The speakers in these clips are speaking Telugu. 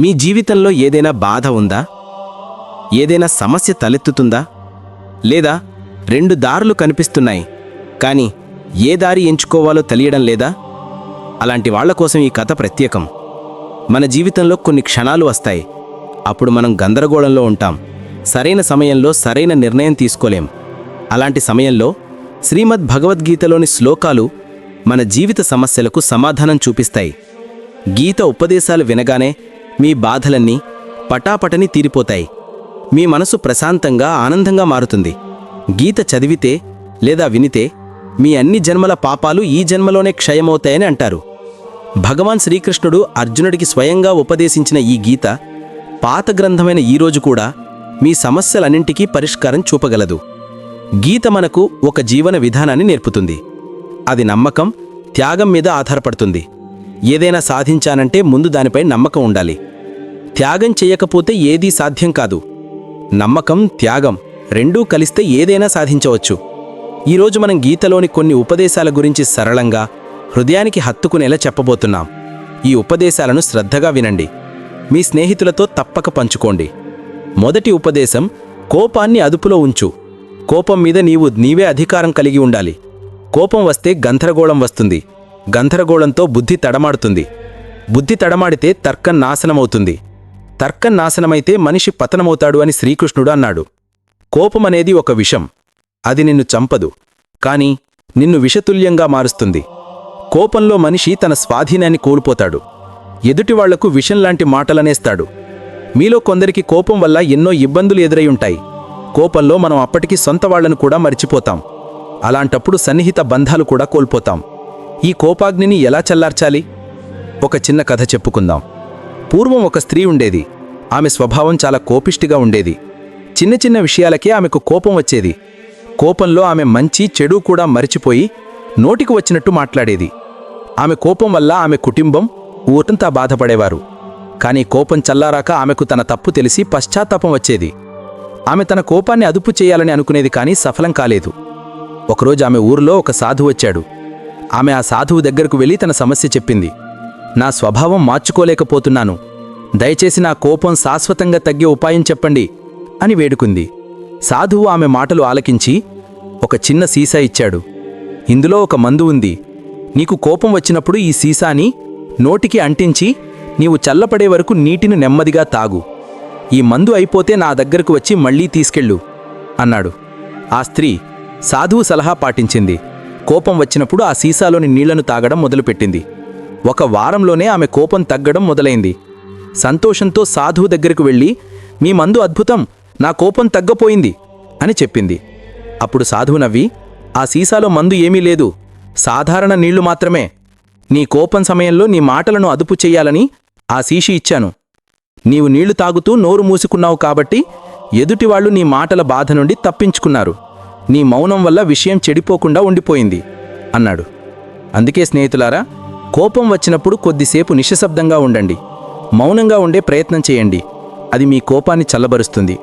మీ జీవితంలో ఏదైనా బాధ ఉందా? ఏదైనా సమస్య తలెత్తుతుందా? లేదా రెండు దారులు కనిపిస్తున్నాయి, కానీ ఏ దారి ఎంచుకోవాలో తెలియడం లేదా? అలాంటి వాళ్ల కోసం ఈ కథ ప్రత్యేకం. మన జీవితంలో కొన్ని క్షణాలు వస్తాయి. అప్పుడు మనం గందరగోళంలో ఉంటాం. సరైన సమయంలో సరైన నిర్ణయం తీసుకోలేం. అలాంటి సమయంలో శ్రీమద్ భగవద్గీతలోని శ్లోకాలు మన జీవిత సమస్యలకు సమాధానం చూపిస్తాయి. గీత ఉపదేశాలు వినగానే మీ బాధలన్నీ పటాపటని తీరిపోతాయి. మీ మనసు ప్రశాంతంగా ఆనందంగా మారుతుంది. గీత చదివితే లేదా వినితే మీ అన్ని జన్మల పాపాలు ఈ జన్మలోనే క్షయమవుతాయని అంటారు. భగవాన్ శ్రీకృష్ణుడు అర్జునుడికి స్వయంగా ఉపదేశించిన ఈ గీత పాత గ్రంథమైన ఈరోజు కూడా మీ సమస్యలన్నింటికీ పరిష్కారం చూపగలదు. గీత మనకు ఒక జీవన విధానాన్ని నేర్పుతుంది. అది నమ్మకం, త్యాగం మీద ఆధారపడుతుంది. ఏదైనా సాధించానంటే ముందు దానిపై నమ్మకం ఉండాలి. త్యాగం చేయకపోతే ఏదీ సాధ్యం కాదు. నమ్మకం, త్యాగం రెండూ కలిస్తే ఏదైనా సాధించవచ్చు. ఈరోజు మనం గీతలోని కొన్ని ఉపదేశాల గురించి సరళంగా, హృదయానికి హత్తుకునేలా చెప్పబోతున్నాం. ఈ ఉపదేశాలను శ్రద్ధగా వినండి. మీ స్నేహితులతో తప్పక పంచుకోండి. మొదటి ఉపదేశం: కోపాన్ని అదుపులో ఉంచు. కోపం మీద నీవే అధికారం కలిగి ఉండాలి. కోపం వస్తే గందరగోళం వస్తుంది. గందరగోళంతో బుద్ధి తడమాడుతుంది. బుద్ధి తడమాడితే తర్కం నాశనమవుతుంది. తర్కం నాశనమైతే మనిషి పతనమవుతాడు అని శ్రీకృష్ణుడు అన్నాడు. కోపమనేది ఒక విషం. అది నిన్ను చంపదు, కానీ నిన్ను విషతుల్యంగా మారుస్తుంది. కోపంలో మనిషి తన స్వాధీనాన్ని కోల్పోతాడు. ఎదుటివాళ్లకు విషంలాంటి మాటలనేస్తాడు. మీలో కొందరికి కోపం వల్ల ఎన్నో ఇబ్బందులు ఎదురై ఉంటాయి. కోపంలో మనం అప్పటికి సొంత వాళ్లను కూడా మరిచిపోతాం. అలాంటప్పుడు సన్నిహిత బంధాలు కూడా కోల్పోతాం. ఈ కోపాగ్నిని ఎలా చల్లార్చాలి? ఒక చిన్న కథ చెప్పుకుందాం. పూర్వం ఒక స్త్రీ ఉండేది. ఆమె స్వభావం చాలా కోపిష్టిగా ఉండేది. చిన్న చిన్న విషయాలకే ఆమెకు కోపం వచ్చేది. కోపంలో ఆమె మంచి చెడు కూడా మరిచిపోయి నోటికి వచ్చినట్టు మాట్లాడేది. ఆమె కోపం వల్ల ఆమె కుటుంబం, ఊరంతా బాధపడేవారు. కానీ కోపం చల్లారాక ఆమెకు తన తప్పు తెలిసి పశ్చాత్తాపం వచ్చేది. ఆమె తన కోపాన్ని అదుపు చేయాలని అనుకునేది, కానీ సఫలం కాలేదు. ఒకరోజు ఆమె ఊరిలో ఒక సాధువు వచ్చాడు. ఆమె ఆ సాధువు దగ్గరకు వెళ్ళి తన సమస్య చెప్పింది. నా స్వభావం మార్చుకోలేకపోతున్నాను. దయచేసి నా కోపం శాశ్వతంగా తగ్గే ఉపాయం చెప్పండి అని వేడుకుంది. సాధువు ఆమె మాటలు ఆలకించి ఒక చిన్న సీసా ఇచ్చాడు. ఇందులో ఒక మందు ఉంది. నీకు కోపం వచ్చినప్పుడు ఈ సీసాని నోటికి అంటించి నీవు చల్లపడే వరకు నీటిని నెమ్మదిగా తాగు. ఈ మందు అయిపోతే నా దగ్గరకు వచ్చి మళ్లీ తీసుకెళ్ళు అన్నాడు. ఆ స్త్రీ సాధువు సలహా పాటించింది. కోపం వచ్చినప్పుడు ఆ సీసాలోని నీళ్లను తాగడం మొదలుపెట్టింది. ఒక వారంలోనే ఆమె కోపం తగ్గడం మొదలైంది. సంతోషంతో సాధువు దగ్గరకు వెళ్ళి, మీ మందు అద్భుతం, నా కోపం తగ్గపోయింది అని చెప్పింది. అప్పుడు సాధువు నవ్వి, ఆ సీసాలో మందు ఏమీ లేదు, సాధారణ నీళ్లు మాత్రమే. నీ కోపం సమయంలో నీ మాటలను అదుపు చెయ్యాలని ఆ సీషి ఇచ్చాను. నీవు నీళ్లు తాగుతూ నోరు మూసుకున్నావు కాబట్టి ఎదుటివాళ్లు నీ మాటల బాధ నుండి తప్పించుకున్నారు. నీ మౌనం వల్ల విషయం చెడిపోకుండా ఉండిపోయింది అన్నాడు. అందుకే స్నేహితులారా, కోపం వచ్చినప్పుడు కొద్దిసేపు నిశ్శబ్దంగా ఉండండి. మౌనంగా ఉండే ప్రయత్నం చేయండి. అది మీ కోపాన్ని చల్లబరుస్తుంది.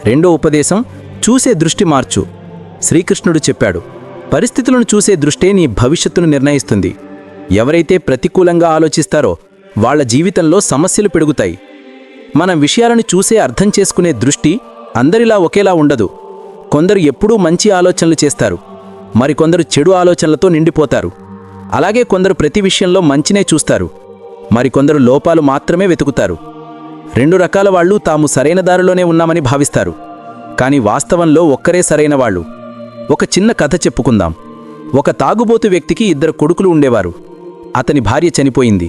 రెండో ఉపదేశం: చూసే దృష్టి మార్చు. శ్రీకృష్ణుడు చెప్పాడు, పరిస్థితులను చూసే దృష్టే నీ భవిష్యత్తును నిర్ణయిస్తుంది. ఎవరైతే ప్రతికూలంగా ఆలోచిస్తారో వాళ్ల జీవితంలో సమస్యలు పెరుగుతాయి. మనం విషయాలను చూసే అర్థం చేసుకునే దృష్టి అందరిలా ఒకేలా ఉండదు. కొందరు ఎప్పుడూ మంచి ఆలోచనలు చేస్తారు, మరికొందరు చెడు ఆలోచనలతో నిండిపోతారు. అలాగే కొందరు ప్రతి విషయంలో మంచినే చూస్తారు, మరికొందరు లోపాలు మాత్రమే వెతుకుతారు. రెండు రకాల వాళ్ళు తాము సరైన దారిలోనే ఉన్నామని భావిస్తారు, కానీ వాస్తవంలో ఒక్కరే సరైన వాళ్ళు. ఒక చిన్న కథ చెప్పుకుందాం. ఒక తాగుబోతు వ్యక్తికి 2 కొడుకులు ఉండేవారు. అతని భార్య చనిపోయింది.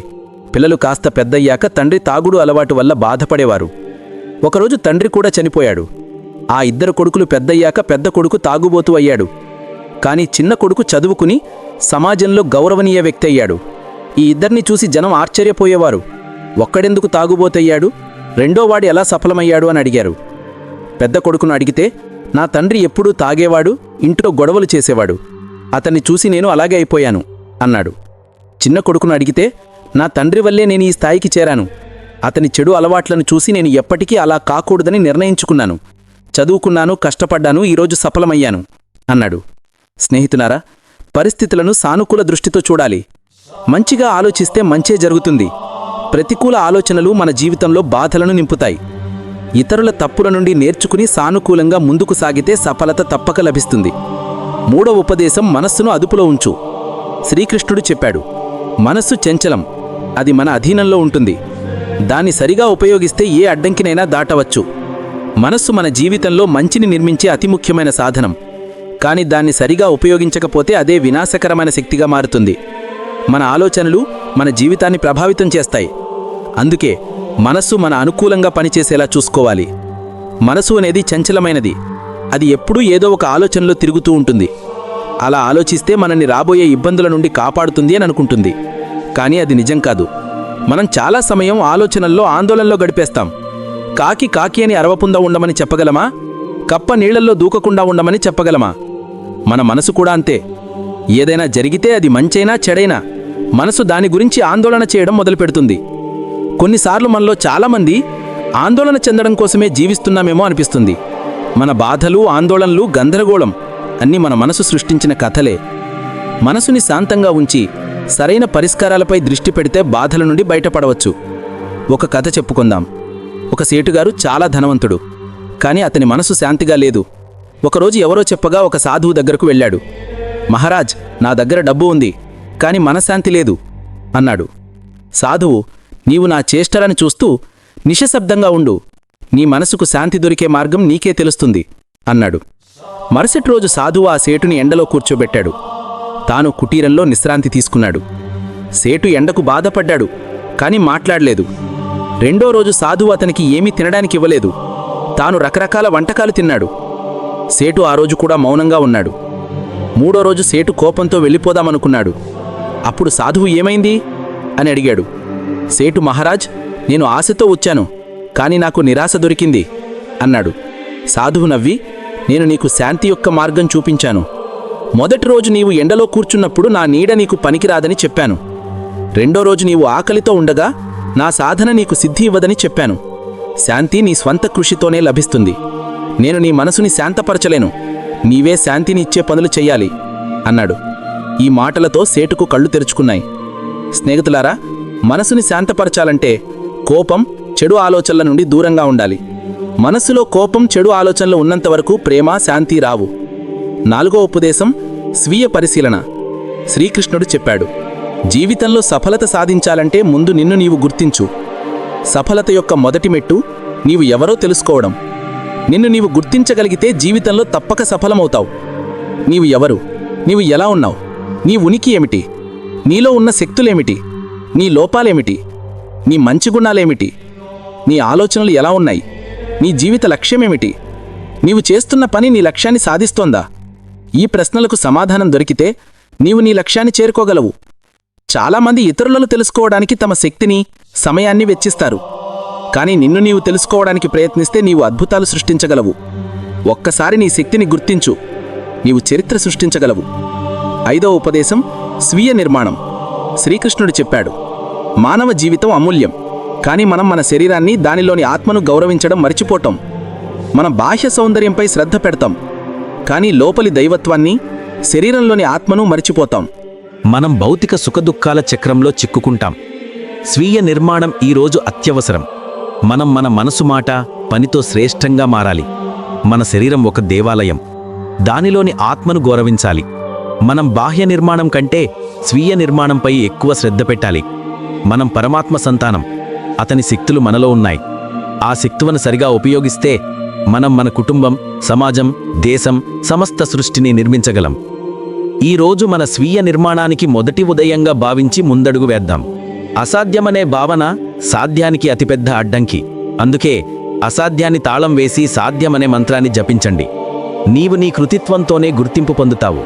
పిల్లలు కాస్త పెద్దయ్యాక తండ్రి తాగుడు అలవాటు వల్ల బాధపడేవారు. ఒకరోజు తండ్రి కూడా చనిపోయాడు. ఆ 2 కొడుకులు పెద్దయ్యాక పెద్ద కొడుకు తాగుబోతు అయ్యాడు. కానీ చిన్న కొడుకు చదువుకుని సమాజంలో గౌరవనీయ వ్యక్తి అయ్యాడు. ఈ ఇద్దరిని చూసి జనం ఆశ్చర్యపోయేవారు. ఒక్కడెందుకు తాగుబోతయ్యాడు, రెండోవాడు ఎలా సఫలమయ్యాడు అని అడిగారు. పెద్ద కొడుకును అడిగితే, నా తండ్రి ఎప్పుడూ తాగేవాడు, ఇంట్లో గొడవలు చేసేవాడు. అతన్ని చూసి నేను అలాగే అయిపోయాను అన్నాడు. చిన్న కొడుకును అడిగితే, నా తండ్రి వల్లే నేను ఈ స్థాయికి చేరాను. అతని చెడు అలవాట్లను చూసి నేను ఎప్పటికీ అలా కాకూడదని నిర్ణయించుకున్నాను. చదువుకున్నాను, కష్టపడ్డాను, ఈరోజు సఫలమయ్యాను అన్నాడు. స్నేహితులారా, పరిస్థితులను సానుకూల దృష్టితో చూడాలి. మంచిగా ఆలోచిస్తే మంచే జరుగుతుంది. ప్రతికూల ఆలోచనలు మన జీవితంలో బాధలను నింపుతాయి. ఇతరుల తప్పుల నుండి నేర్చుకుని సానుకూలంగా ముందుకు సాగితే సఫలత తప్పక లభిస్తుంది. మూడవ ఉపదేశం, మనస్సును అదుపులో ఉంచు. శ్రీకృష్ణుడు చెప్పాడు, మనస్సు చంచలం, అది మన అధీనంలో ఉంటుంది. దాన్ని సరిగా ఉపయోగిస్తే ఏ అడ్డంకినైనా దాటవచ్చు. మనస్సు మన జీవితంలో మంచిని నిర్మించే అతి ముఖ్యమైన సాధనం. కానీ దాన్ని సరిగా ఉపయోగించకపోతే అదే వినాశకరమైన శక్తిగా మారుతుంది. మన ఆలోచనలు మన జీవితాన్ని ప్రభావితం చేస్తాయి. అందుకే మనస్సు మన అనుకూలంగా పనిచేసేలా చూసుకోవాలి. మనసు అనేది చంచలమైనది. అది ఎప్పుడూ ఏదో ఒక ఆలోచనలో తిరుగుతూ ఉంటుంది. అలా ఆలోచిస్తే మనల్ని రాబోయే ఇబ్బందుల నుండి కాపాడుతుంది అని అనుకుంటుంది. కానీ అది నిజం కాదు. మనం చాలా సమయం ఆలోచనల్లో ఆందోళనలో గడిపేస్తాం. కాకి కాకి అని అరవకుండా ఉండమని చెప్పగలమా? కప్ప నీళ్లల్లో దూకకుండా ఉండమని చెప్పగలమా? మన మనసు కూడా అంతే. ఏదైనా జరిగితే అది మంచైనా చెడైనా మనసు దాని గురించి ఆందోళన చేయడం మొదలుపెడుతుంది. కొన్నిసార్లు మనలో చాలామంది ఆందోళన చెందడం కోసమే జీవిస్తున్నామేమో అనిపిస్తుంది. మన బాధలు, ఆందోళనలు, గందరగోళం అన్నీ మన మనసు సృష్టించిన కథలే. మనసుని శాంతంగా ఉంచి సరైన పరిష్కారాలపై దృష్టి పెడితే బాధల నుండి బయటపడవచ్చు. ఒక కథ చెప్పుకుందాం. ఒక సేటుగారు చాలా ధనవంతుడు. కానీ అతని మనసు శాంతిగా లేదు. ఒకరోజు ఎవరో చెప్పగా ఒక సాధువు దగ్గరకు వెళ్ళాడు. మహారాజ్, నా దగ్గర డబ్బు ఉంది, కానీ మనశ్శాంతి లేదు అన్నాడు. సాధువు, నీవు నా చేష్టలను చూస్తూ నిశ్శబ్దంగా ఉండు. నీ మనసుకు శాంతి దొరికే మార్గం నీకే తెలుస్తుంది అన్నాడు. మరుసటి రోజు సాధువు ఆ సేటుని ఎండలో కూర్చోబెట్టాడు. తాను కుటీరంలో విశ్రాంతి తీసుకున్నాడు. సేటు ఎండకు బాధపడ్డాడు, కానీ మాట్లాడలేదు. రెండో రోజు సాధువు అతనికి ఏమీ తినడానికి ఇవ్వలేదు. తాను రకరకాల వంటకాలు తిన్నాడు. సేటు ఆ రోజు కూడా మౌనంగా ఉన్నాడు. మూడో రోజు సేటు కోపంతో వెళ్ళిపోదామనుకున్నాడు. అప్పుడు సాధువు ఏమైంది అని అడిగాడు. సేటు, మహారాజ్, నేను ఆశతో వచ్చాను, కానీ నాకు నిరాశ దొరికింది అన్నాడు. సాధువు నవ్వి, నేను నీకు శాంతి యొక్క మార్గం చూపించాను. మొదటి రోజు నీవు ఎండలో కూర్చున్నప్పుడు నా నీడ నీకు పనికిరాదని చెప్పాను. రెండో రోజు నీవు ఆకలితో ఉండగా నా సాధన నీకు సిద్ధి ఇవ్వదని చెప్పాను. శాంతి నీ స్వంత కృషితోనే లభిస్తుంది. నేను నీ మనసుని శాంతపరచలేను, నీవే శాంతిని ఇచ్చే పనులు చెయ్యాలి అన్నాడు. ఈ మాటలతో సేటుకు కళ్ళు తెరుచుకున్నాయి. స్నేహితులారా, మనసుని శాంతపరచాలంటే కోపం, చెడు ఆలోచనల నుండి దూరంగా ఉండాలి. మనస్సులో కోపం, చెడు ఆలోచనలు ఉన్నంతవరకు ప్రేమ, శాంతి రావు. నాలుగో ఉపదేశం, స్వీయ పరిశీలన. శ్రీకృష్ణుడు చెప్పాడు, జీవితంలో సఫలత సాధించాలంటే ముందు నిన్ను నీవు గుర్తించు. సఫలత యొక్క మొదటి మెట్టు నీవు ఎవరో తెలుసుకోవడం. నిన్ను నీవు గుర్తించగలిగితే జీవితంలో తప్పక సఫలమవుతావు. నీవు ఎవరు? నీవు ఎలా ఉన్నావు? నీ ఉనికి ఏమిటి? నీలో ఉన్న శక్తులేమిటి? నీ లోపాలేమిటి? నీ మంచి గుణాలేమిటి? నీ ఆలోచనలు ఎలా ఉన్నాయి? నీ జీవిత లక్ష్యమేమిటి? నీవు చేస్తున్న పని నీ లక్ష్యాన్ని సాధిస్తోందా? ఈ ప్రశ్నలకు సమాధానం దొరికితే నీవు నీ లక్ష్యాన్ని చేరుకోగలవు. చాలామంది ఇతరులను తెలుసుకోవడానికి తమ శక్తిని, సమయాన్ని వెచ్చిస్తారు. కానీ నిన్ను నీవు తెలుసుకోవడానికి ప్రయత్నిస్తే నీవు అద్భుతాలు సృష్టించగలవు. ఒక్కసారి నీ శక్తిని గుర్తించు, నీవు చరిత్ర సృష్టించగలవు. ఐదో ఉపదేశం, స్వీయ నిర్మాణం. శ్రీకృష్ణుడు చెప్పాడు, మానవ జీవితం అమూల్యం, కానీ మనం మన శరీరాన్ని, దానిలోని ఆత్మను గౌరవించడం మర్చిపోతాం. మన బాహ్య సౌందర్యంపై శ్రద్ధ పెడతాం, కానీ లోపలి దైవత్వాన్ని, శరీరంలోని ఆత్మను మర్చిపోతాం. మనం భౌతిక సుఖదుఖాల చక్రంలో చిక్కుకుంటాం. స్వీయ నిర్మాణం ఈరోజు అత్యవసరం. మనం మన మనసు, మాట, పనితో శ్రేష్టంగా మారాలి. మన శరీరం ఒక దేవాలయం, దానిలోని ఆత్మను గౌరవించాలి. మనం బాహ్య నిర్మాణం కంటే స్వీయ నిర్మాణంపై ఎక్కువ శ్రద్ధ పెట్టాలి. మనం పరమాత్మ సంతానం, అతని శక్తులు మనలో ఉన్నాయి. ఆ శక్తులను సరిగా ఉపయోగిస్తే మనం మన కుటుంబం, సమాజం, దేశం, సమస్త సృష్టిని నిర్మించగలం. ఈరోజు మన స్వీయ నిర్మాణానికి మొదటి ఉదయంగా భావించి ముందడుగు వేద్దాం. అసాధ్యమనే భావన సాధ్యానికి అతిపెద్ద అడ్డంకి. అందుకే అసాధ్యాన్ని తాళం వేసి సాధ్యమనే మంత్రాన్ని జపించండి. నీవు నీ కృతిత్వంతోనే గుర్తింపు పొందుతావు.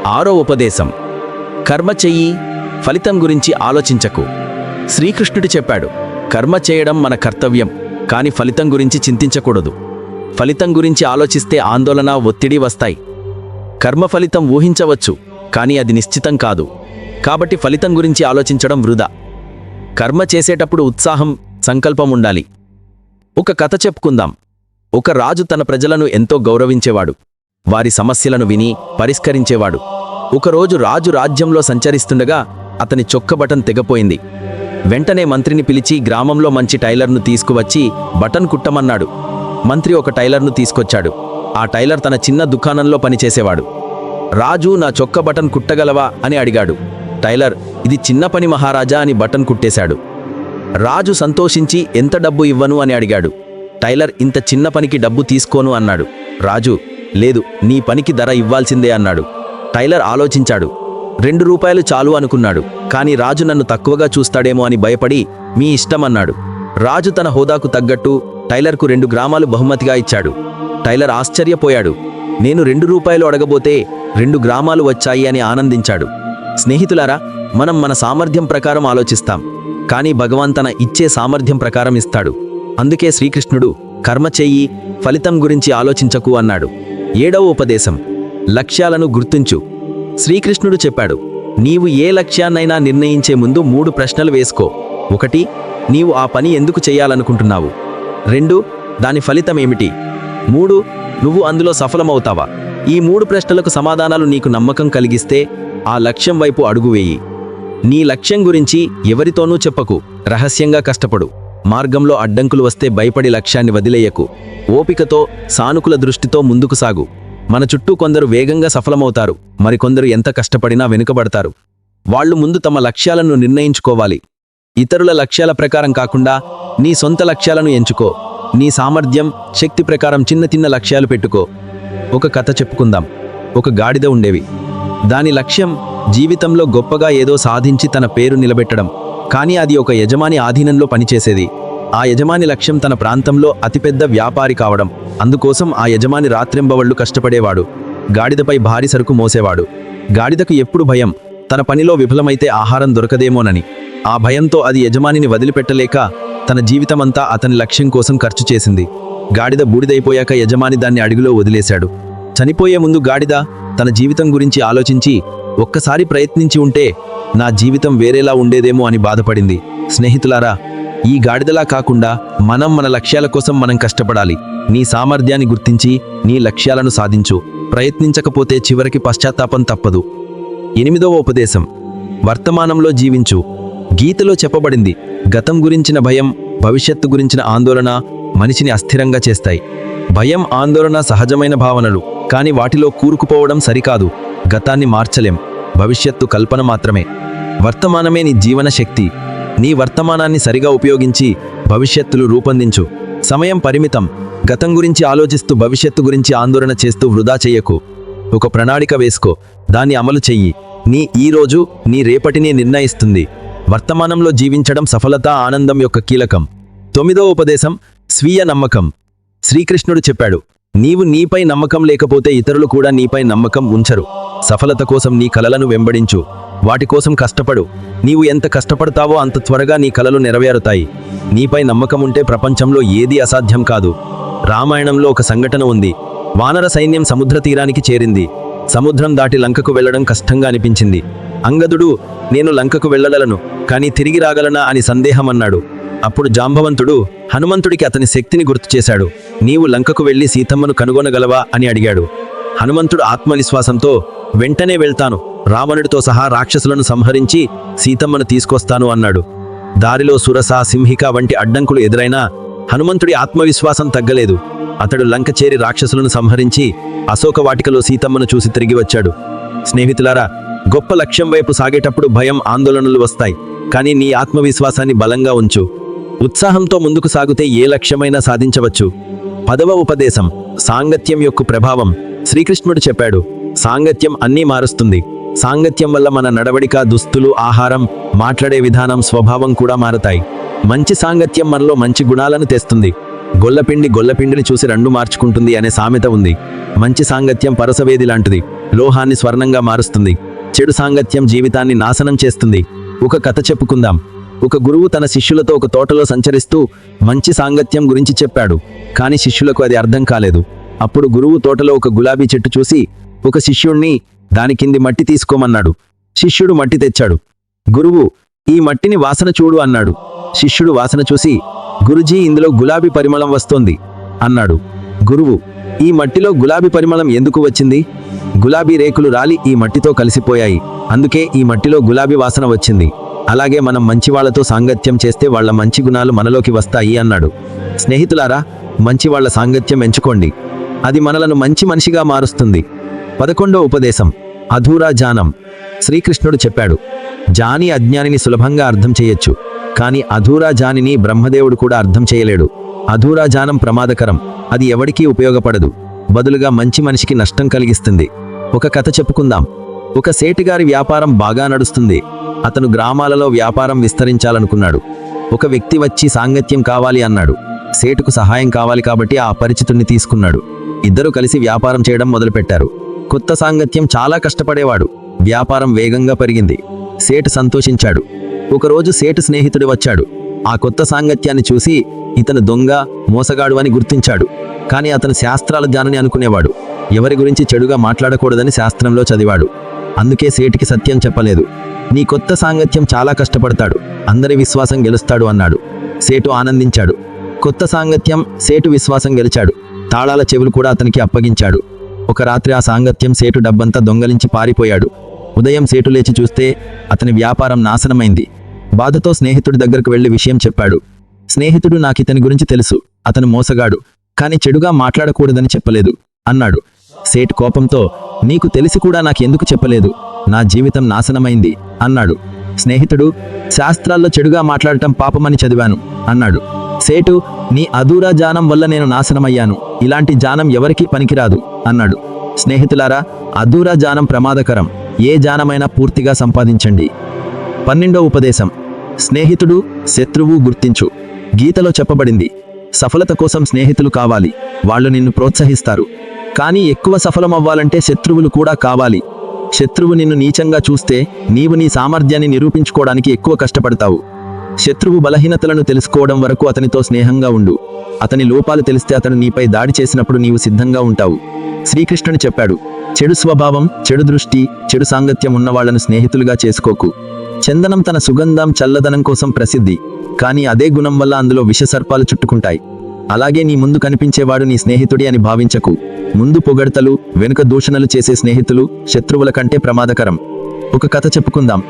ఆరో ఉపదేశం, కర్మ చెయ్యి, ఫలితం గురించి ఆలోచించకు. శ్రీకృష్ణుడు చెప్పాడు, కర్మ చేయడం మన కర్తవ్యం, కాని ఫలితం గురించి చింతించకూడదు. ఫలితం గురించి ఆలోచిస్తే ఆందోళన, ఒత్తిడి వస్తాయి. కర్మ ఫలితం ఊహించవచ్చు, కానీ అది నిశ్చితం కాదు. కాబట్టి ఫలితం గురించి ఆలోచించడం వృధా. కర్మ చేసేటప్పుడు ఉత్సాహం, సంకల్పం ఉండాలి. ఒక కథ చెప్పుకుందాం. ఒక రాజు తన ప్రజలను ఎంతో గౌరవించేవాడు. వారి సమస్యలను విని పరిష్కరించేవాడు. ఒకరోజు రాజు రాజ్యంలో సంచరిస్తుండగా అతని చొక్క బటన్ తెగపోయింది. వెంటనే మంత్రిని పిలిచి గ్రామంలో మంచి టైలర్ను తీసుకువచ్చి బటన్ కుట్టమన్నాడు. మంత్రి ఒక టైలర్ను తీసుకొచ్చాడు. ఆ టైలర్ తన చిన్న దుకాణంలో పనిచేసేవాడు. రాజు, నా చొక్క బటన్ కుట్టగలవా అని అడిగాడు. టైలర్, ఇది చిన్న పని మహారాజా అని బటన్ కుట్టేశాడు. రాజు సంతోషించి ఎంత డబ్బు ఇవ్వను అని అడిగాడు. టైలర్, ఇంత చిన్న పనికి డబ్బు తీసుకోను అన్నాడు. రాజు, లేదు, నీ పనికి ధర ఇవ్వాల్సిందే అన్నాడు. టైలర్ ఆలోచించాడు. 2 రూపాయలు చాలు అనుకున్నాడు. కానీ రాజు నన్ను తక్కువగా చూస్తాడేమో అని భయపడి మీ ఇష్టం అన్నాడు. రాజు తన హోదాకు తగ్గట్టు టైలర్కు 2 గ్రామాలు బహుమతిగా ఇచ్చాడు. టైలర్ ఆశ్చర్యపోయాడు. నేను 2 రూపాయలు అడగబోతే 2 గ్రామాలు వచ్చాయి అని ఆనందించాడు. స్నేహితులారా, మనం మన సామర్థ్యం ప్రకారం ఆలోచిస్తాం, కానీ భగవాన్ తన ఇచ్చే సామర్థ్యం ప్రకారం ఇస్తాడు. అందుకే శ్రీకృష్ణుడు కర్మ చెయ్యి, ఫలితం గురించి ఆలోచించకు అన్నాడు. 7వ ఉపదేశం, లక్ష్యాలను గుర్తించు. శ్రీకృష్ణుడు చెప్పాడు, నీవు ఏ లక్ష్యాన్నైనా నిర్ణయించే ముందు 3 ప్రశ్నలు వేసుకో. 1, నీవు ఆ పని ఎందుకు చేయాలనుకుంటున్నావు? 2, దాని ఫలితం ఏమిటి? 3, నువ్వు అందులో సఫలమవుతావా? ఈ 3 ప్రశ్నలకు సమాధానాలు నీకు నమ్మకం కలిగిస్తే ఆ లక్ష్యం వైపు అడుగు వేయి. నీ లక్ష్యం గురించి ఎవరితోనూ చెప్పకు. రహస్యంగా కష్టపడు. మార్గంలో అడ్డంకులు వస్తే భయపడి లక్ష్యాన్ని వదిలేయకు. ఓపికతో, సానుకూల దృష్టితో ముందుకు సాగు. మన చుట్టూ కొందరు వేగంగా సఫలమవుతారు, మరికొందరు ఎంత కష్టపడినా వెనుకబడతారు. వాళ్ళు ముందు తమ లక్ష్యాలను నిర్ణయించుకోవాలి. ఇతరుల లక్ష్యాల ప్రకారం కాకుండా నీ సొంత లక్ష్యాలను ఎంచుకో. నీ సామర్థ్యం, శక్తి ప్రకారం చిన్న చిన్న లక్ష్యాలు పెట్టుకో. ఒక కథ చెప్పుకుందాం. ఒక గాడిద ఉండేవి. దాని లక్ష్యం జీవితంలో గొప్పగా ఏదో సాధించి తన పేరు నిలబెట్టడం. కానీ అది ఒక యజమాని ఆధీనంలో పనిచేసేది. ఆ యజమాని లక్ష్యం తన ప్రాంతంలో అతిపెద్ద వ్యాపారి కావడం. అందుకోసం ఆ యజమాని రాత్రింబవళ్లు కష్టపడేవాడు. గాడిదపై భారీ సరుకు మోసేవాడు. గాడిదకు ఎప్పుడు భయం, తన పనిలో విఫలమైతే ఆహారం దొరకదేమోనని. ఆ భయంతో అది యజమానిని వదిలిపెట్టలేక తన జీవితమంతా అతని లక్ష్యం కోసం ఖర్చు చేసింది. గాడిద బూడిదైపోయాక యజమాని దాన్ని అడుగులో వదిలేశాడు. చనిపోయే ముందు గాడిద తన జీవితం గురించి ఆలోచించి, ఒక్కసారి ప్రయత్నించి ఉంటే నా జీవితం వేరేలా ఉండేదేమో అని బాధపడింది. స్నేహితులారా, ఈ గాడిదలా కాకుండా మన లక్ష్యాల కోసం మనం కష్టపడాలి. నీ సామర్థ్యాన్ని గుర్తించి నీ లక్ష్యాలను సాధించు. ప్రయత్నించకపోతే చివరికి పశ్చాత్తాపం తప్పదు. 8వ ఉపదేశం, వర్తమానంలో జీవించు. గీతలో చెప్పబడింది, గతం గురించిన భయం, భవిష్యత్తు గురించిన ఆందోళన మనిషిని అస్థిరంగా చేస్తాయి. భయం, ఆందోళన సహజమైన భావనలు, కానీ వాటిలో కూరుకుపోవడం సరికాదు. గతాన్ని మార్చలేం, భవిష్యత్తు కల్పన మాత్రమే. వర్తమానమే నీ జీవన శక్తి. నీ వర్తమానాన్ని సరిగా ఉపయోగించి భవిష్యత్తులు రూపొందించు. సమయం పరిమితం. గతం గురించి ఆలోచిస్తూ భవిష్యత్తు గురించి ఆందోళన చేస్తూ వృధా చెయ్యకు. ఒక ప్రణాళిక వేసుకో, దాన్ని అమలు చెయ్యి. నీ ఈరోజు నీ రేపటిని నిర్ణయిస్తుంది. వర్తమానంలో జీవించడం సఫలత, ఆనందం యొక్క కీలకం. 9వ ఉపదేశం, స్వీయ నమ్మకం. శ్రీకృష్ణుడు చెప్పాడు, నీవు నీపై నమ్మకం లేకపోతే ఇతరులు కూడా నీపై నమ్మకం ఉంచరు. సఫలత కోసం నీ కలలను వెంబడించు. వాటి కోసం కష్టపడు. నీవు ఎంత కష్టపడతావో అంత త్వరగా నీ కలలు నెరవేరుతాయి. నీపై నమ్మకం ఉంటే ప్రపంచంలో ఏదీ అసాధ్యం కాదు. రామాయణంలో ఒక సంఘటన ఉంది. వానర సైన్యం సముద్ర తీరానికి చేరింది. సముద్రం దాటి లంకకు వెళ్లడం కష్టంగా అనిపించింది. అంగదుడు, నేను లంకకు వెళ్ళగలను, కానీ తిరిగి రాగలనా అని సందేహం అన్నాడు. అప్పుడు జాంబవంతుడు హనుమంతుడికి అతని శక్తిని గుర్తు చేశాడు. నీవు లంకకు వెళ్లి సీతమ్మను కనుగొనగలవా అని అడిగాడు. హనుమంతుడు ఆత్మవిశ్వాసంతో, వెంటనే వెళ్తాను, రావణుడితో సహా రాక్షసులను సంహరించి సీతమ్మను తీసుకొస్తాను అన్నాడు. దారిలో సురస, సింహిక వంటి అడ్డంకులు ఎదురైనా హనుమంతుడి ఆత్మవిశ్వాసం తగ్గలేదు. అతడు లంక చేరి రాక్షసులను సంహరించి అశోకవాటికలో సీతమ్మను చూసి తిరిగి వచ్చాడు. స్నేహితులారా, గొప్ప లక్ష్యం వైపు సాగేటప్పుడు భయం, ఆందోళనలు వస్తాయి. కానీ నీ ఆత్మవిశ్వాసాన్ని బలంగా ఉంచు. ఉత్సాహంతో ముందుకు సాగితే ఏ లక్ష్యమైనా సాధించవచ్చు. 10వ ఉపదేశం, సాంగత్యం యొక్క ప్రభావం. శ్రీకృష్ణుడు చెప్పాడు, సాంగత్యం అన్నీ మారుస్తుంది. సాంగత్యం వల్ల మన నడవడిక, దుస్తులు, ఆహారం, మాట్లాడే విధానం, స్వభావం కూడా మారతాయి. మంచి సాంగత్యం మనలో మంచి గుణాలను తెస్తుంది. గొల్లపిండిని చూసి రండు మార్చుకుంటుంది అనే సామెత ఉంది. మంచి సాంగత్యం పరసవేది లాంటిది, లోహాన్ని స్వర్ణంగా మారుస్తుంది. చెడు సాంగత్యం జీవితాన్ని నాశనం చేస్తుంది. ఒక కథ చెప్పుకుందాం. ఒక గురువు తన శిష్యులతో ఒక తోటలో సంచరిస్తూ మంచి సాంగత్యం గురించి చెప్పాడు. కానీ శిష్యులకు అది అర్థం కాలేదు. అప్పుడు గురువు తోటలో ఒక గులాబీ చెట్టు చూసి ఒక శిష్యుణ్ణి దాని కింది మట్టి తీసుకోమన్నాడు. శిష్యుడు మట్టి తెచ్చాడు. గురువు, ఈ మట్టిని వాసన చూడు అన్నాడు. శిష్యుడు వాసన చూసి, గురుజీ, ఇందులో గులాబీ పరిమళం వస్తోంది అన్నాడు. గురువు, ఈ మట్టిలో గులాబీ పరిమళం ఎందుకు వచ్చింది? గులాబీ రేకులు రాలి ఈ మట్టితో కలిసిపోయాయి, అందుకే ఈ మట్టిలో గులాబీ వాసన వచ్చింది. అలాగే మనం మంచివాళ్లతో సాంగత్యం చేస్తే వాళ్ళ మంచి గుణాలు మనలోకి వస్తాయి అన్నాడు. స్నేహితులారా, మంచివాళ్ల సాంగత్యం ఎంచుకోండి. అది మనలను మంచి మనిషిగా మారుస్తుంది. 11వ ఉపదేశం, అధూరా జానం. శ్రీకృష్ణుడు చెప్పాడు, జాని అజ్ఞానిని సులభంగా అర్థం చేయొచ్చు, కానీ అధూరా జానిని బ్రహ్మదేవుడు కూడా అర్థం చేయలేడు. అధూరా జానం ప్రమాదకరం. అది ఎవరికీ ఉపయోగపడదు. బదులుగా మంచి మనిషికి నష్టం కలిగిస్తుంది. ఒక కథ చెప్పుకుందాం. ఒక సేటుగారి వ్యాపారం బాగా నడుస్తుంది. అతను గ్రామాలలో వ్యాపారం విస్తరించాలనుకున్నాడు. ఒక వ్యక్తి వచ్చి సాంగత్యం కావాలి అన్నాడు. సేటుకు సహాయం కావాలి కాబట్టి ఆ అపరిచితుణ్ణి తీసుకున్నాడు. ఇద్దరూ కలిసి వ్యాపారం చేయడం మొదలుపెట్టారు. కొత్త సాంగత్యం చాలా కష్టపడేవాడు. వ్యాపారం వేగంగా పెరిగింది. సేటు సంతోషించాడు. ఒకరోజు సేటు స్నేహితుడు వచ్చాడు. ఆ కొత్త సాంగత్యాన్ని చూసి ఇతను దొంగ, మోసగాడు అని గుర్తించాడు. కానీ అతను శాస్త్రాల జ్ఞానని అనుకునేవాడు. ఎవరి గురించి చెడుగా మాట్లాడకూడదని శాస్త్రంలో చదివాడు. అందుకే సేటుకి సత్యం చెప్పలేదు. నీ కొత్త సాంగత్యం చాలా కష్టపడతాడు, అందరి విశ్వాసం గెలుస్తాడు అన్నాడు. సేటు ఆనందించాడు. కొత్త సాంగత్యం సేటు విశ్వాసం గెలిచాడు. తాళాల చెవులు కూడా అతనికి అప్పగించాడు. ఒక రాత్రి ఆ సాంగత్యం సేటు డబ్బంతా దొంగలించి పారిపోయాడు. ఉదయం సేటు లేచి చూస్తే అతని వ్యాపారం నాశనమైంది. బాధతో స్నేహితుడి దగ్గరకు వెళ్లి విషయం చెప్పాడు. స్నేహితుడు, నాకితని గురించి తెలుసు, అతను మోసగాడు, కానీ చెడుగా మాట్లాడకూడదని చెప్పలేదు అన్నాడు. సేటు కోపంతో, నీకు తెలిసి కూడా నాకెందుకు చెప్పలేదు? నా జీవితం నాశనమైంది అన్నాడు. స్నేహితుడు, శాస్త్రాల్లో చెడుగా మాట్లాడటం పాపమని చదివాను అన్నాడు. సేటు, నీ అధూరా జానం వల్ల నేను నాశనమయ్యాను. ఇలాంటి జానం ఎవరికీ పనికిరాదు అన్నాడు. స్నేహితులారా, అధూరా జానం ప్రమాదకరం. ఏ జానమైనా పూర్తిగా సంపాదించండి. 12వ ఉపదేశం, స్నేహితుడు, శత్రువు గుర్తించు. గీతలో చెప్పబడింది, సఫలత కోసం స్నేహితులు కావాలి. వాళ్ళు నిన్ను ప్రోత్సహిస్తారు. కానీ ఎక్కువ సఫలమవ్వాలంటే శత్రువులు కూడా కావాలి. శత్రువు నిన్ను నీచంగా చూస్తే నీవు నీ సామర్థ్యాన్ని నిరూపించుకోవడానికి ఎక్కువ కష్టపడతావు. శత్రువు బలహీనతలను తెలుసుకోవడం వరకు అతనితో స్నేహంగా ఉండు. అతని లోపాలు తెలిస్తే అతను నీపై దాడి చేసినప్పుడు నీవు సిద్ధంగా ఉంటావు. శ్రీకృష్ణుడు చెప్పాడు, చెడు స్వభావం, చెడు దృష్టి, చెడు సాంగత్యం ఉన్నవాళ్లను స్నేహితులుగా చేసుకోకు. చందనం తన సుగంధం చల్లదనం కోసం ప్రసిద్ధి, కానీ అదే గుణం వల్ల అందులో విషసర్పాలు చుట్టుకుంటాయి. అలాగే నీ ముందు కనిపించేవాడు నీ స్నేహితుడి అని భావించకు. ముందు పొగడ్తలు, వెనుక దూషణలు చేసే స్నేహితులు శత్రువుల కంటే ప్రమాదకరం. ఒక కథ చెప్పుకుందాం.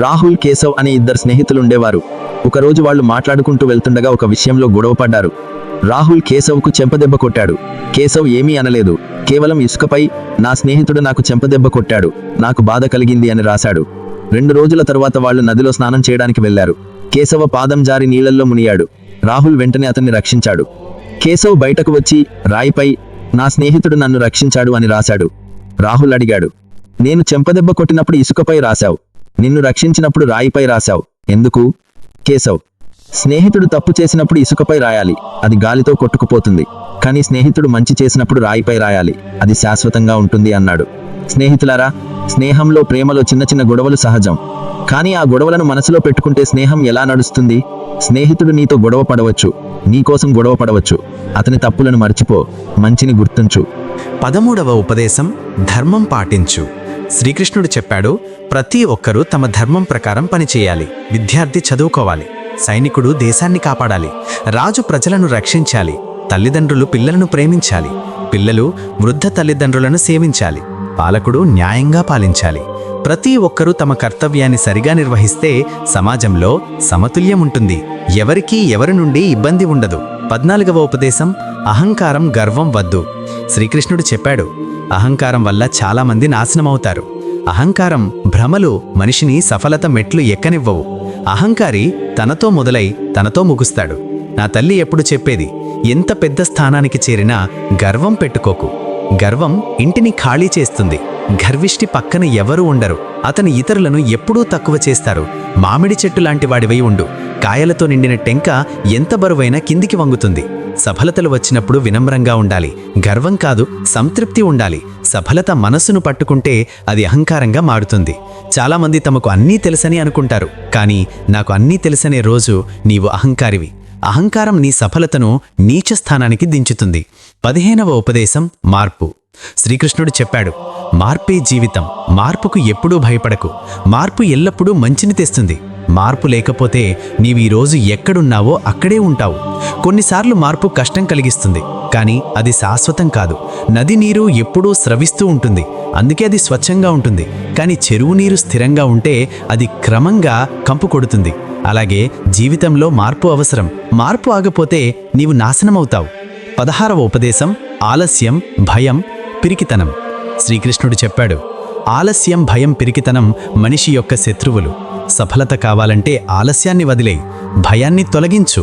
రాహుల్, కేశవ్ అనే ఇద్దరు స్నేహితులుండేవారు. ఒకరోజు వాళ్ళు మాట్లాడుకుంటూ వెళ్తుండగా ఒక విషయంలో గొడవపడ్డారు. రాహుల్ కేశవ్కు చెంపదెబ్బ కొట్టాడు. కేశవ్ ఏమీ అనలేదు. కేవలం ఇసుకపై, నా స్నేహితుడు నాకు చెంపదెబ్బ కొట్టాడు, నాకు బాధ కలిగింది అని రాశాడు. 2 రోజుల తరువాత వాళ్ళు నదిలో స్నానం చేయడానికి వెళ్లారు. కేశవ పాదం జారి నీళ్లల్లో మునిగాడు. రాహుల్ వెంటనే అతన్ని రక్షించాడు. కేశవ్ బయటకు వచ్చి రాయిపై, నా స్నేహితుడు నన్ను రక్షించాడు అని రాశాడు. రాహుల్ అడిగాడు, నేను చెంపదెబ్బ కొట్టినప్పుడు ఇసుకపై రాశావు, నిన్ను రక్షించినప్పుడు రాయిపై రాశావు, ఎందుకు? కేశవ్, స్నేహితుడు తప్పు చేసినప్పుడు ఇసుకపై రాయాలి, అది గాలితో కొట్టుకుపోతుంది. కానీ స్నేహితుడు మంచి చేసినప్పుడు రాయిపై రాయాలి, అది శాశ్వతంగా ఉంటుంది అన్నాడు. స్నేహితులారా, స్నేహంలో, ప్రేమలో చిన్న చిన్న గొడవలు సహజం. కానీ ఆ గొడవలను మనసులో పెట్టుకుంటే స్నేహం ఎలా నడుస్తుంది? స్నేహితుడు నీతో గొడవ పడవచ్చు, నీకోసం గొడవ పడవచ్చు. అతని తప్పులను మర్చిపో, మంచిని గుర్తుంచు. 13వ ఉపదేశం, ధర్మం పాటించు. శ్రీకృష్ణుడు చెప్పాడు, ప్రతి ఒక్కరూ తమ ధర్మం ప్రకారం పనిచేయాలి. విద్యార్థి చదువుకోవాలి, సైనికుడు దేశాన్ని కాపాడాలి, రాజు ప్రజలను రక్షించాలి, తల్లిదండ్రులు పిల్లలను ప్రేమించాలి, పిల్లలు వృద్ధ తల్లిదండ్రులను సేవించాలి, పాలకుడు న్యాయంగా పాలించాలి. ప్రతి ఒక్కరూ తమ కర్తవ్యాన్ని సరిగా నిర్వహిస్తే సమాజంలో సమతుల్యం ఉంటుంది. ఎవరికీ ఎవరి నుండి ఇబ్బంది ఉండదు. 14వ ఉపదేశం, అహంకారం, గర్వం వద్దు. శ్రీకృష్ణుడు చెప్పాడు, అహంకారం వల్ల చాలామంది నాశనమవుతారు. అహంకారం, భ్రమలు మనిషిని సఫలత మెట్లు ఎక్కనివ్వవు. అహంకారి తనతో మొదలై తనతో ముగుస్తాడు. నా తల్లి ఎప్పుడు చెప్పేది, ఎంత పెద్ద స్థానానికి చేరినా గర్వం పెట్టుకోకు. గర్వం ఇంటిని ఖాళీ చేస్తుంది. గర్విష్టి పక్కన ఎవరూ ఉండరు. అతను ఇతరులను ఎప్పుడూ తక్కువ చేస్తారు. మామిడి చెట్టు లాంటి వాడివై ఉండు. కాయలతో నిండిన టెంక ఎంత బరువైనా కిందికి వంగుతుంది. సఫలతలు వచ్చినప్పుడు వినమ్రంగా ఉండాలి. గర్వం కాదు, సంతృప్తి ఉండాలి. సఫలత మనస్సును పట్టుకుంటే అది అహంకారంగా మారుతుంది. చాలామంది తమకు అన్నీ తెలుసని అనుకుంటారు. కానీ నాకు అన్నీ తెలుసనే రోజు నీవు అహంకారివి. అహంకారం నీ సఫలతను నీచ స్థానానికి దించుతుంది. 15వ ఉపదేశం, మార్పు. శ్రీకృష్ణుడు చెప్పాడు, మార్పే జీవితం. మార్పుకు ఎప్పుడూ భయపడకు. మార్పు ఎల్లప్పుడూ మంచిని తెస్తుంది. మార్పు లేకపోతే నీవు ఈరోజు ఎక్కడున్నావో అక్కడే ఉంటావు. కొన్నిసార్లు మార్పు కష్టం కలిగిస్తుంది, కానీ అది శాశ్వతం కాదు. నది నీరు ఎప్పుడూ స్రవిస్తూ ఉంటుంది. అందుకే అది స్వచ్ఛంగా ఉంటుంది. కానీ చెరువు నీరు స్థిరంగా ఉంటే అది క్రమంగా కంపు కొడుతుంది. అలాగే జీవితంలో మార్పు అవసరం. మార్పు ఆగపోతే నీవు నాశనమవుతావు. 16వ ఉపదేశం ఆలస్యం, భయం, పిరికితనం. శ్రీకృష్ణుడు చెప్పాడు, ఆలస్యం, భయం, పిరికితనం మనిషి యొక్క శత్రువులు. సఫలత కావాలంటే ఆలస్యాన్ని వదిలేయ్, భయాన్ని తొలగించు.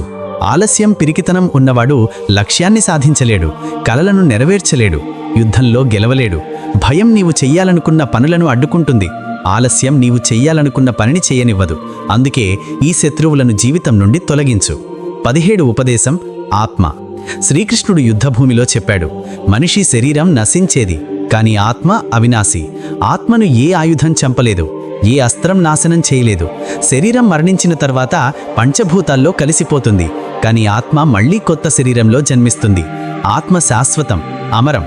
ఆలస్యం, పిరికితనం ఉన్నవాడు లక్ష్యాన్ని సాధించలేడు, కలలను నెరవేర్చలేడు, యుద్ధంలో గెలవలేడు. భయం నీవు చెయ్యాలనుకున్న పనులను అడ్డుకుంటుంది. ఆలస్యం నీవు చెయ్యాలనుకున్న పనిని చేయనివ్వదు. అందుకే ఈ శత్రువులను జీవితం నుండి తొలగించు. 17 ఉపదేశం ఆత్మ. శ్రీకృష్ణుడు యుద్ధభూమిలో చెప్పాడు, మనిషి శరీరం నశించేది, కానీ ఆత్మ అవినాశి. ఆత్మను ఏ ఆయుధం చంపలేదు, ఏ అస్త్రం నాశనం చేయలేదు. శరీరం మరణించిన తర్వాత పంచభూతాల్లో కలిసిపోతుంది, కానీ ఆత్మ మళ్లీ కొత్త శరీరంలో జన్మిస్తుంది. ఆత్మ శాశ్వతం, అమరం.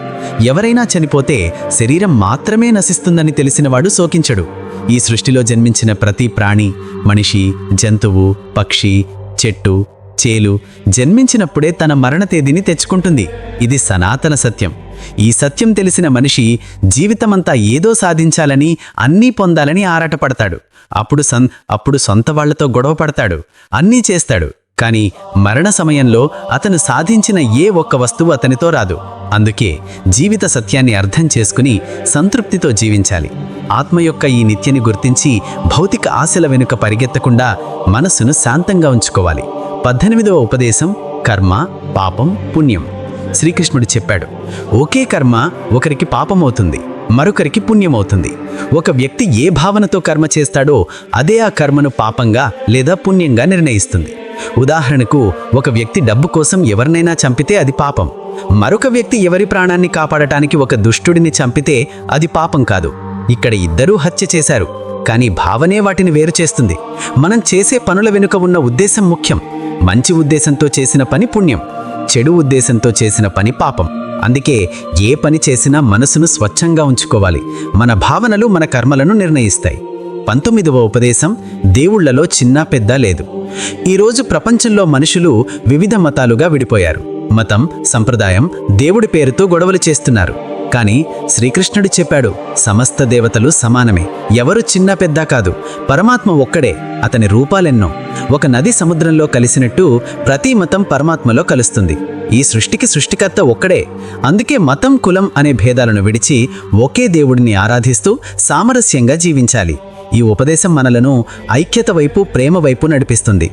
ఎవరైనా చనిపోతే శరీరం మాత్రమే నశిస్తుందని తెలిసినవాడు శోకించడు. ఈ సృష్టిలో జన్మించిన ప్రతి ప్రాణి, మనిషి, జంతువు, పక్షి, చెట్టు, చేలు జన్మించినప్పుడే తన మరణ తేదీని తెచ్చుకుంటుంది. ఇది సనాతన సత్యం. ఈ సత్యం తెలిసిన మనిషి జీవితమంతా ఏదో సాధించాలని, అన్నీ పొందాలని ఆరాటపడతాడు. అప్పుడు సొంత వాళ్లతో గొడవ పడతాడు, అన్నీ చేస్తాడు. కానీ మరణ సమయంలో అతను సాధించిన ఏ ఒక్క వస్తువు అతనితో రాదు. అందుకే జీవిత సత్యాన్ని అర్థం చేసుకుని సంతృప్తితో జీవించాలి. ఆత్మ యొక్క ఈ నిత్యని గుర్తించి భౌతిక ఆశల వెనుక పరిగెత్తకుండా మనస్సును శాంతంగా ఉంచుకోవాలి. 18వ ఉపదేశం కర్మ, పాపం, పుణ్యం. శ్రీకృష్ణుడు చెప్పాడు, ఒకే కర్మ ఒకరికి పాపమవుతుంది, మరొకరికి పుణ్యమవుతుంది. ఒక వ్యక్తి ఏ భావనతో కర్మ చేస్తాడో అదే ఆ కర్మను పాపంగా లేదా పుణ్యంగా నిర్ణయిస్తుంది. ఉదాహరణకు, ఒక వ్యక్తి డబ్బు కోసం ఎవరినైనా చంపితే అది పాపం. మరొక వ్యక్తి ఎవరి ప్రాణాన్ని కాపాడటానికి ఒక దుష్టుడిని చంపితే అది పాపం కాదు. ఇక్కడ ఇద్దరూ హత్య చేశారు, కానీ భావనే వాటిని వేరు చేస్తుంది. మనం చేసే పనుల వెనుక ఉన్న ఉద్దేశం ముఖ్యం. మంచి ఉద్దేశంతో చేసిన పని పుణ్యం, చెడు ఉద్దేశంతో చేసిన పని పాపం. అందుకే ఏ పని చేసినా మనసును స్వచ్ఛంగా ఉంచుకోవాలి. మన భావనలు మన కర్మలను నిర్ణయిస్తాయి. 19వ ఉపదేశం దేవుళ్లలో చిన్న పెద్ద లేదు. ఈరోజు ప్రపంచంలో మనుషులు వివిధ మతాలుగా విడిపోయారు. మతం, సంప్రదాయం, దేవుడి పేరుతో గొడవలు చేస్తున్నారు. కానీ శ్రీకృష్ణుడు చెప్పాడు, సమస్త దేవతలు సమానమే, ఎవరు చిన్న పెద్ద కాదు. పరమాత్మ ఒక్కడే, అతని రూపాలెన్నో. ఒక నది సముద్రంలో కలిసినట్టు ప్రతి మతం పరమాత్మలో కలుస్తుంది. ఈ సృష్టికి సృష్టికర్త ఒక్కడే. అందుకే మతం, కులం అనే భేదాలను విడిచి ఒకే దేవుడిని ఆరాధిస్తూ సామరస్యంగా జీవించాలి. ఈ ఉపదేశం మనలను ఐక్యత వైపు, ప్రేమ వైపు నడిపిస్తుంది.